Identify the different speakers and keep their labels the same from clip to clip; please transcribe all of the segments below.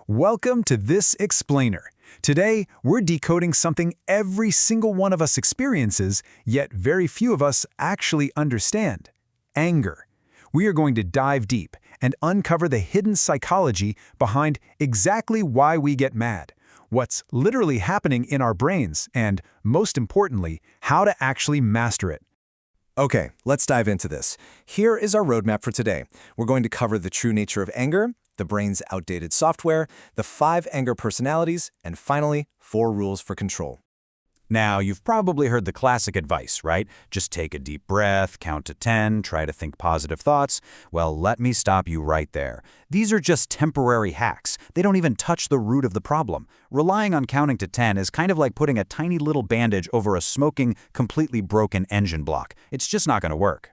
Speaker 1: Welcome to This Explainer. Today, we're decoding something every single one of us experiences, yet very few of us actually understand: anger. We are going to dive deep and uncover the hidden psychology behind exactly why we get mad, what's literally happening in our brains, and, most importantly, how to actually master it.
Speaker 2: Okay, let's dive into this. Here is our roadmap for today. We're going to cover the true nature of anger, the brain's outdated software, the 5 anger personalities, and finally, 4 rules for control.
Speaker 3: Now, you've probably heard the classic advice, right? Just take a deep breath, count to 10, try to think positive thoughts. Well, let me stop you right there. These are just temporary hacks. They don't even touch the root of the problem. Relying on counting to 10 is kind of like putting a tiny little bandage over a smoking, completely broken engine block. It's just not going to work.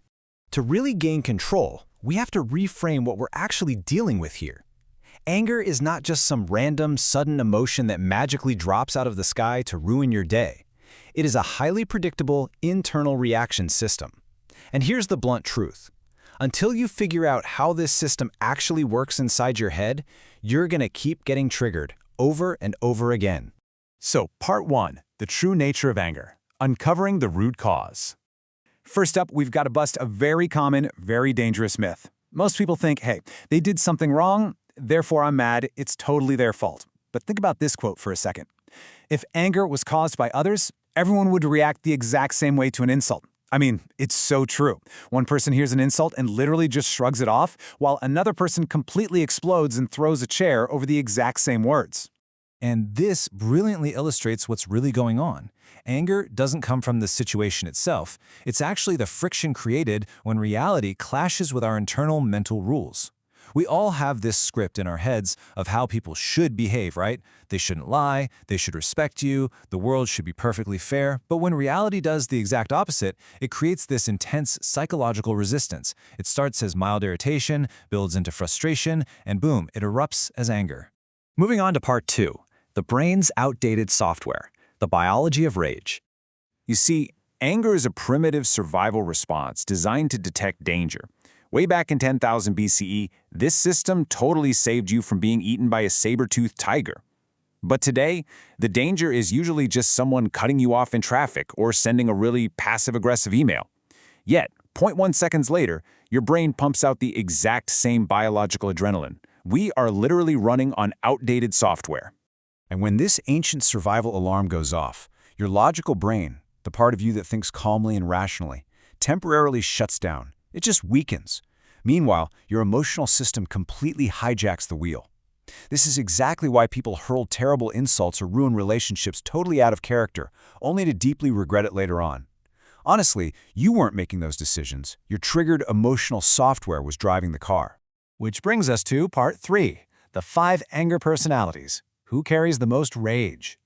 Speaker 2: To really gain control, we have to reframe what we're actually dealing with here. Anger is not just some random, sudden emotion that magically drops out of the sky to ruin your day. It is a highly predictable internal reaction system. And here's the blunt truth. Until you figure out how this system actually works inside your head, you're going to keep getting triggered over and over again.
Speaker 1: So, Part 1, the true nature of anger, uncovering the root cause. First up, we've got to bust a very common, very dangerous myth. Most people think, hey, they did something wrong, therefore I'm mad, it's totally their fault. But think about this quote for a second. If anger was caused by others, everyone would react the exact same way to an insult. I mean, it's so true. One person hears an insult and literally just shrugs it off, while another person completely explodes and throws a chair over the exact same words.
Speaker 2: And this brilliantly illustrates what's really going on. Anger doesn't come from the situation itself. It's actually the friction created when reality clashes with our internal mental rules. We all have this script in our heads of how people should behave, right? They shouldn't lie, they should respect you, the world should be perfectly fair. But when reality does the exact opposite, it creates this intense psychological resistance. It starts as mild irritation, builds into frustration, and boom, it erupts as anger. Moving on to Part 2, the brain's outdated software, the biology of rage.
Speaker 1: You see, anger is a primitive survival response designed to detect danger. Way back in 10,000 BCE, this system totally saved you from being eaten by a saber-toothed tiger. But today, the danger is usually just someone cutting you off in traffic or sending a really passive-aggressive email. Yet, 0.1 seconds later, your brain pumps out the exact same biological adrenaline. We are literally running on outdated software.
Speaker 3: And when this ancient survival alarm goes off, your logical brain, the part of you that thinks calmly and rationally, temporarily shuts down. It just weakens. Meanwhile, your emotional system completely hijacks the wheel. This is exactly why people hurl terrible insults or ruin relationships totally out of character, only to deeply regret it later on. Honestly, you weren't making those decisions. Your triggered emotional software was driving the car.
Speaker 2: Which brings us to Part 3, the 5 anger personalities. Who carries the most rage?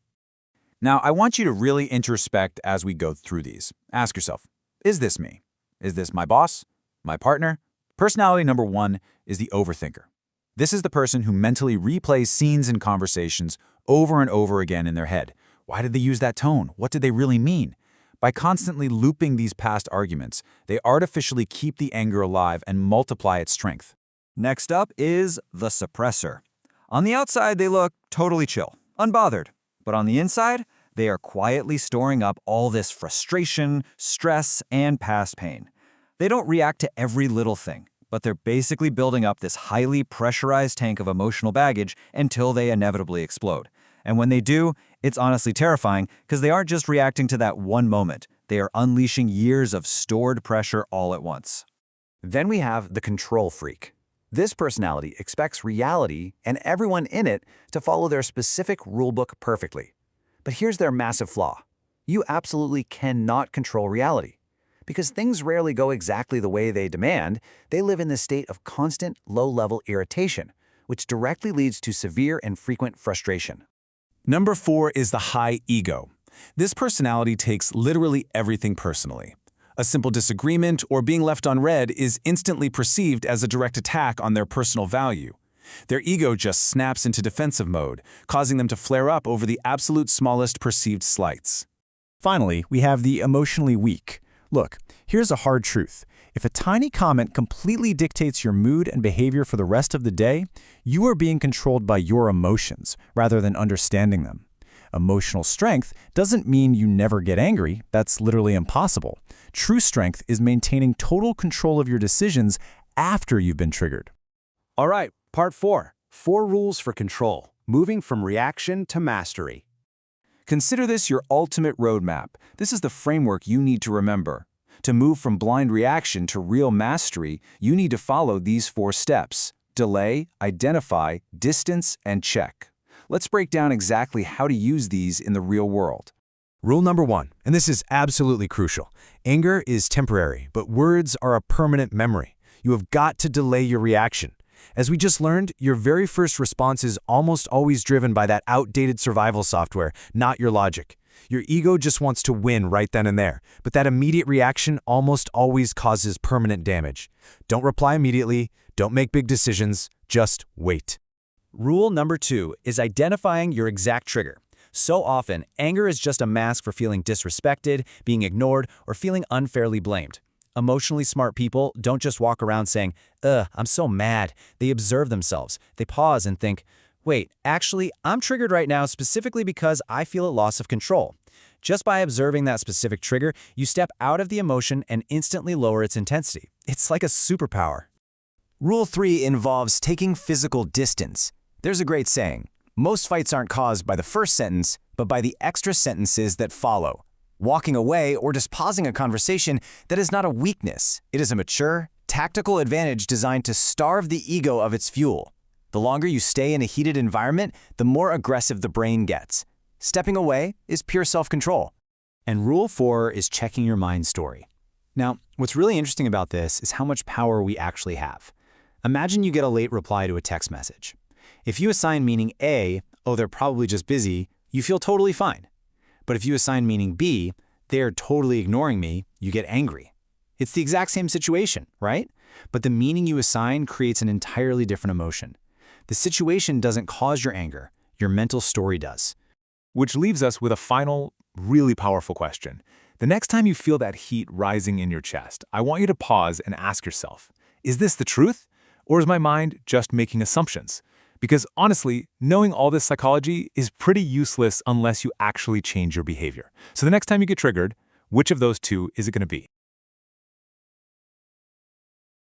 Speaker 3: Now, I want you to really introspect as we go through these. Ask yourself, is this me? Is this my boss? My partner? Personality number 1 is the overthinker. This is the person who mentally replays scenes and conversations over and over again in their head. Why did they use that tone? What did they really mean? By constantly looping these past arguments, they artificially keep the anger alive and multiply its strength.
Speaker 4: Next up is the suppressor. On the outside, they look totally chill, unbothered. But on the inside, they are quietly storing up all this frustration, stress, and past pain. They don't react to every little thing, but they're basically building up this highly pressurized tank of emotional baggage until they inevitably explode. And when they do, it's honestly terrifying because they aren't just reacting to that one moment. They are unleashing years of stored pressure all at once.
Speaker 3: Then we have the control freak. This personality expects reality and everyone in it to follow their specific rulebook perfectly. But here's their massive flaw. You absolutely cannot control reality. Because things rarely go exactly the way they demand, they live in this state of constant, low-level irritation, which directly leads to severe and frequent frustration.
Speaker 1: Number 4 is the high ego. This personality takes literally everything personally. A simple disagreement or being left unread is instantly perceived as a direct attack on their personal value. Their ego just snaps into defensive mode, causing them to flare up over the absolute smallest perceived slights.
Speaker 2: Finally, we have the emotionally weak. Look, here's a hard truth.
Speaker 3: If a tiny comment completely dictates your mood and behavior for the rest of the day, you are being controlled by your emotions rather than understanding them. Emotional strength doesn't mean you never get angry. That's literally impossible. True strength is maintaining total control of your decisions after you've been triggered.
Speaker 1: All right, part 4. 4 rules for control, moving from reaction to mastery. Consider this your ultimate roadmap. This is the framework you need to remember. To move from blind reaction to real mastery, you need to follow these 4 steps: delay, identify, distance, and check. Let's break down exactly how to use these in the real world.
Speaker 3: Rule number 1, and this is absolutely crucial. Anger is temporary, but words are a permanent memory. You have got to delay your reaction. As we just learned, your very first response is almost always driven by that outdated survival software, not your logic. Your ego just wants to win right then and there, but that immediate reaction almost always causes permanent damage. Don't reply immediately, don't make big decisions, just wait.
Speaker 4: Rule number 2 is identifying your exact trigger. So often, anger is just a mask for feeling disrespected, being ignored, or feeling unfairly blamed. Emotionally smart people don't just walk around saying, I'm so mad. They observe themselves. They pause and think, wait, actually, I'm triggered right now specifically because I feel a loss of control. Just by observing that specific trigger, you step out of the emotion and instantly lower its intensity. It's like a superpower.
Speaker 2: Rule 3 involves taking physical distance. There's a great saying, most fights aren't caused by the first sentence, but by the extra sentences that follow. Walking away or just pausing a conversation, that is not a weakness. It is a mature, tactical advantage designed to starve the ego of its fuel. The longer you stay in a heated environment, the more aggressive the brain gets. Stepping away is pure self-control.
Speaker 1: And rule 4 is checking your mind story. Now, what's really interesting about this is how much power we actually have. Imagine you get a late reply to a text message. If you assign meaning A, oh, they're probably just busy, you feel totally fine. But if you assign meaning B, they're totally ignoring me, you get angry. It's the exact same situation, right? But the meaning you assign creates an entirely different emotion. The situation doesn't cause your anger, your mental story does.
Speaker 5: Which leaves us with a final, really powerful question. The next time you feel that heat rising in your chest, I want you to pause and ask yourself, is this the truth? Or is my mind just making assumptions? Because honestly, knowing all this psychology is pretty useless unless you actually change your behavior. So the next time you get triggered, which of those 2 is it going to be?